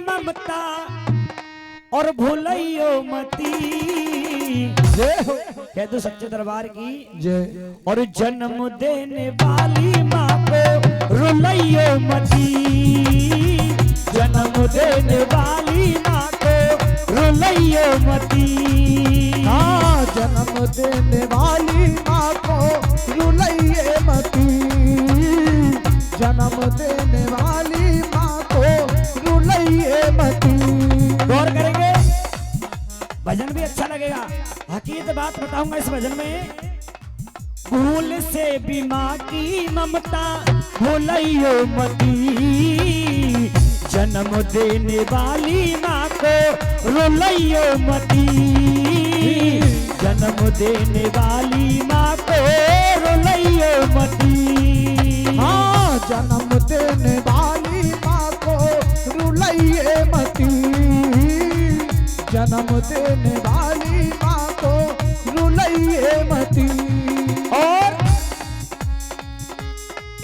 ममता और भूलियो मती। जय हो, कह दो सच्चे दरबार की जय। और जन्म देने वाली माँ को रुलाइयो मती। जन्म देने वाली माँ को रुलाइयो मती। हाँ, जन्म देने वाली माँ को रुलाइए मती। जन्म देने वाली माँ को रुलाइए मती। गौर करेंगे, भजन भी अच्छा लगेगा। हकीकत बात बताऊंगा इस भजन में। भूल से भी माँ की ममता भूलियो मती। जन्म देने वाली माँ को रुलाइयो मती। जन्म देने वाली माँ को रुलाइयो मती। हाँ, जन्म देने वाली माँ को रुलाइए मती। जन्म देने वाली माँ को रुलाइए मती। और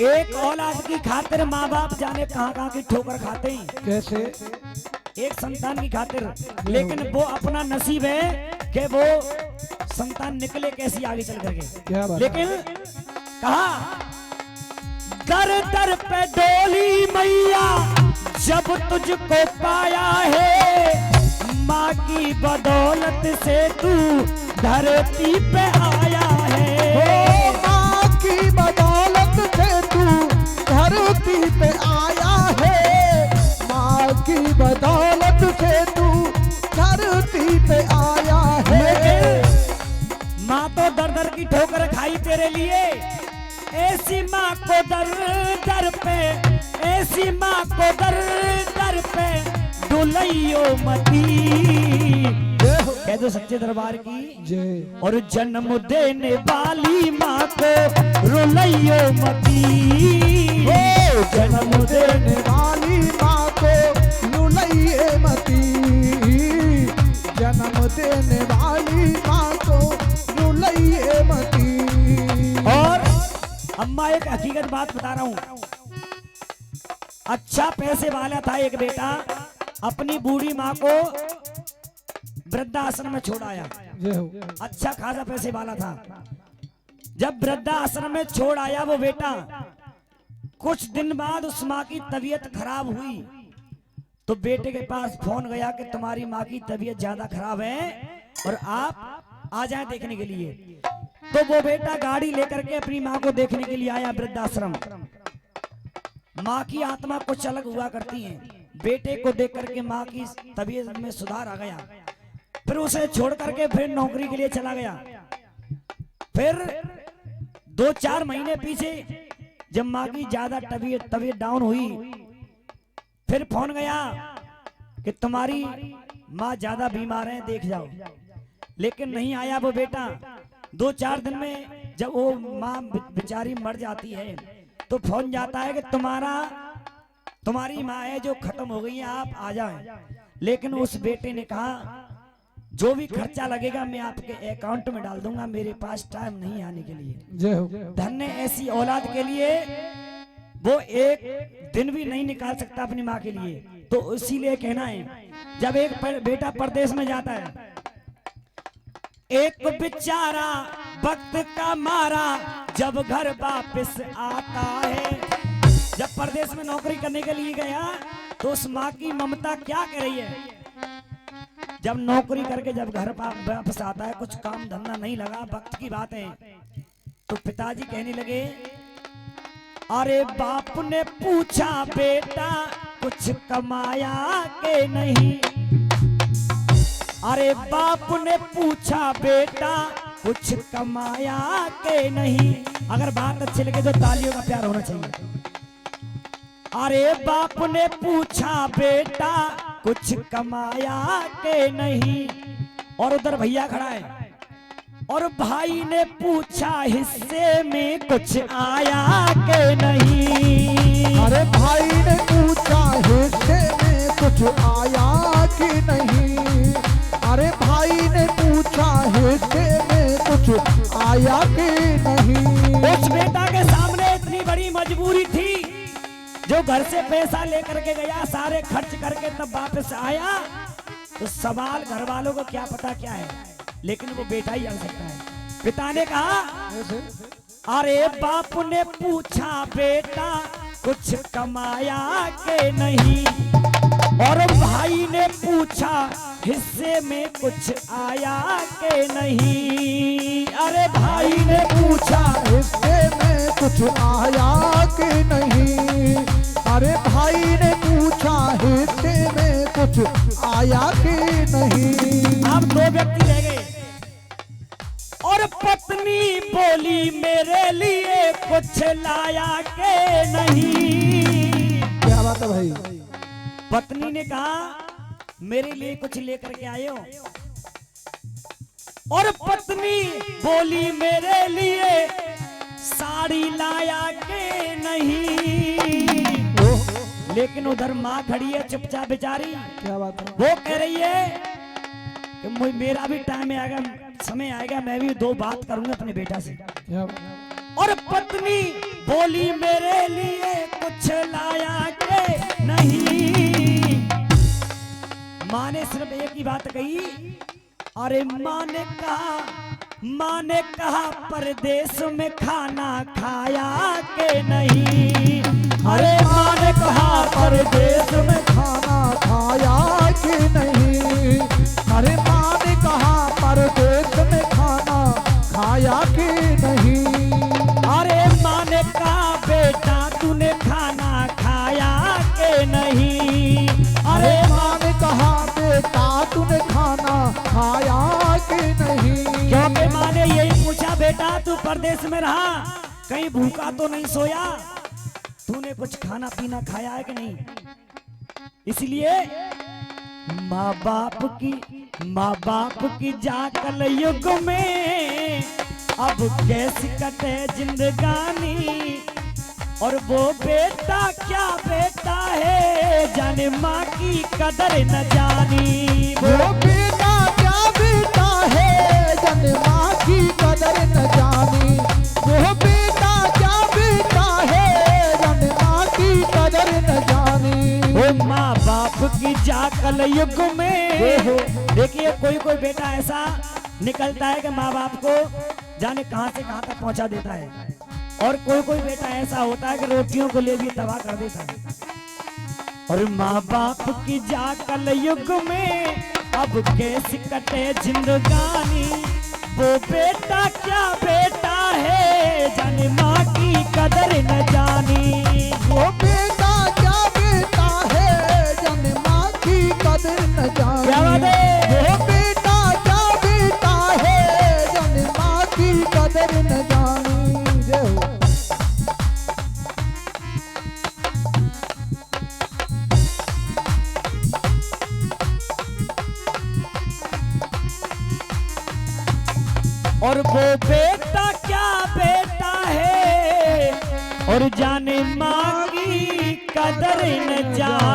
एक औलाद की खातिर माँ बाप जाने कहाँ कहाँ की ठोकर खाते हैं। कैसे? एक संतान की खातिर, लेकिन वो अपना नसीब है कि वो संतान निकले कैसी आगे चल करके। क्या बात? लेकिन कहा दर दर पे डोली मैया जब तुझको पाया है। माँ की बदौलत से तू धरती पे आया है। ओ माँ की बदौलत से तू धरती पे आया है। माँ की बदौलत से तू धरती पे आया है। माँ तो दर दर की ठोकर खाई तेरे लिए। ऐसी माँ को दर दर पे, ऐसी माँ को दर दर पे रुलाइयो मती। कह दो सच्चे दरबार की जय। और जन्म देने वाली माँ को रुलाइयो मती। जन्म देने वाली माँ को रुलाइए मती। जन्म देने वाली माँ को रुलाइए मती। और अम्मा एक हकीकत बात बता रहा हूँ। अच्छा पैसे वाला था एक बेटा, अपनी बूढ़ी माँ को वृद्धाश्रम में छोड़ आया। जय हो। अच्छा खासा पैसे वाला था। जब वृद्धाश्रम में छोड़ आया वो बेटा, कुछ दिन बाद उस माँ की तबीयत खराब हुई तो बेटे के पास फोन गया कि तुम्हारी माँ की तबीयत ज्यादा खराब है और आप आ जाएं देखने के लिए। तो वो बेटा गाड़ी लेकर के अपनी माँ को देखने के लिए आया वृद्धाश्रम। माँ की आत्मा कुछ अलग हुआ करती है। बेटे को देख करके माँ की तबीयत में सुधार आ गया। फिर उसे छोड़ करके फिर नौकरी के लिए चला गया। फिर 2-4 महीने पीछे जब माँ की ज्यादा तबीयत डाउन हुई, फिर फोन गया कि तुम्हारी माँ ज्यादा बीमार है, देख जाओ। लेकिन नहीं आया वो बेटा। 2-4 दिन में जब वो माँ बेचारी मर जाती है तो फोन जाता है कि तुम्हारी माँ है जो खत्म हो गई है, आप आ जाएं। लेकिन उस बेटे ने कहा जो भी खर्चा लगेगा मैं आपके अकाउंट में डाल दूंगा, मेरे पास टाइम नहीं आने के लिए। जय हो। धन्य ऐसी औलाद के लिए वो एक दिन भी नहीं निकाल सकता अपनी माँ के लिए। तो इसीलिए कहना है, जब एक बेटा परदेश में जाता है, एक बेचारा वक्त का मारा जब घर वापस आता है। जब परदेश में नौकरी करने के लिए गया तो उस माँ की ममता क्या कह रही है। जब नौकरी करके जब घर वापस आता है, कुछ काम धंधा नहीं लगा, वक्त की बात है, तो पिताजी कहने लगे, अरे बाप ने पूछा बेटा कुछ कमाया के नहीं। अरे बाप ने पूछा बेटा कुछ कमाया के नहीं। अगर बात अच्छी लगे तो तालियों का प्यार होना चाहिए। अरे बाप ने पूछा बेटा कुछ कमाया के नहीं। और उधर भैया खड़ा है और भाई ने पूछा हिस्से में कुछ आया के नहीं। अरे भाई ने पूछा हिस्से में कुछ आया कि नहीं। अरे भाई ने पूछा हिस्से में कुछ आया कि नहीं। उस बेटा के सामने इतनी बड़ी मजबूरी थी जो घर से पैसा लेकर के गया, सारे खर्च करके तब वापस आया, तो सवाल घर वालों को क्या पता क्या है, लेकिन वो बेटा ही जान सकता है। पिता ने कहा, अरे बाप ने पूछा बेटा कुछ कमाया के नहीं, और भाई ने पूछा हिस्से में कुछ आया के नहीं। अरे भाई ने पूछा हिस्से में कुछ आया कि नहीं, अरे भाई ने पूछा हिस्से में कुछ आया कि नहीं। अब दो व्यक्ति रह गए, और पत्नी बोली मेरे लिए कुछ लाया के नहीं। क्या बात है भाई? पत्नी ने कहा मेरे लिए कुछ लेकर के आए हो, और पत्नी बोली मेरे लिए साड़ी लाया के नहीं। लेकिन उधर माँ खड़ी है चुपचाप बेचारी। क्या बात है? वो कह रही है कि मेरा भी टाइम आएगा, समय आएगा, मैं भी दो बात करूंगा अपने बेटा से। क्या बात है? और पत्नी बोली मेरे लिए कुछ लाया के नहीं। माँ ने सिर्फ एक ही बात कही, अरे माँ ने कहा परदेश में खाना खाया के नहीं। अरे माँ ने कहा परदेश में खाना खाया कि नहीं, अरे माँ ने कहा परदेश में खाना खाया कि नहीं। अरे माँ ने कहा बेटा तूने खाना खाया के नहीं। अरे माँ ने कहा बेटा तूने खाना खाया कि नहीं। क्योंकि माँ ने यही पूछा, बेटा तू परदेश में रहा, कहीं भूखा तो नहीं सोया, तूने कुछ खाना पीना खाया है कि नहीं। इसलिए माँ बाप की जाकल युग में अब कैसी कटे जिंदगानी, और वो बेटा क्या बेटा है जाने माँ की कदर न जानी। वो बेटा क्या बेटा है जाने माँ की कदर न जानी। वो बेटा क्या बेटा है जाने माँ की कदर न जानी। वो माँ बाप की जाकल युग में देखिए कोई बेटा ऐसा निकलता है कि माँ बाप को जाने कहां से कहां तक पहुंचा देता है, और कोई बेटा ऐसा होता है कि रोटियों को ले भी तबाह कर देता है। और माँ बाप की जाकल युग में अब कैसी कटे जिंदगानी, वो बेटा क्या बेटा है जाने माँ की कदर न जानी। वो बेटा क्या बेटा है जाने माँ की कदर न जानी। क्या बात है? वो बेटा क्या बेटा है जाने माँ की कदर न जानी। जय हो। और वो बेटा क्या बेटा है और जाने माँ की कदर न जानी।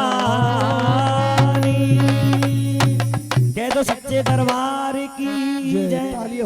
कह दो सच्चे दरबार की जय।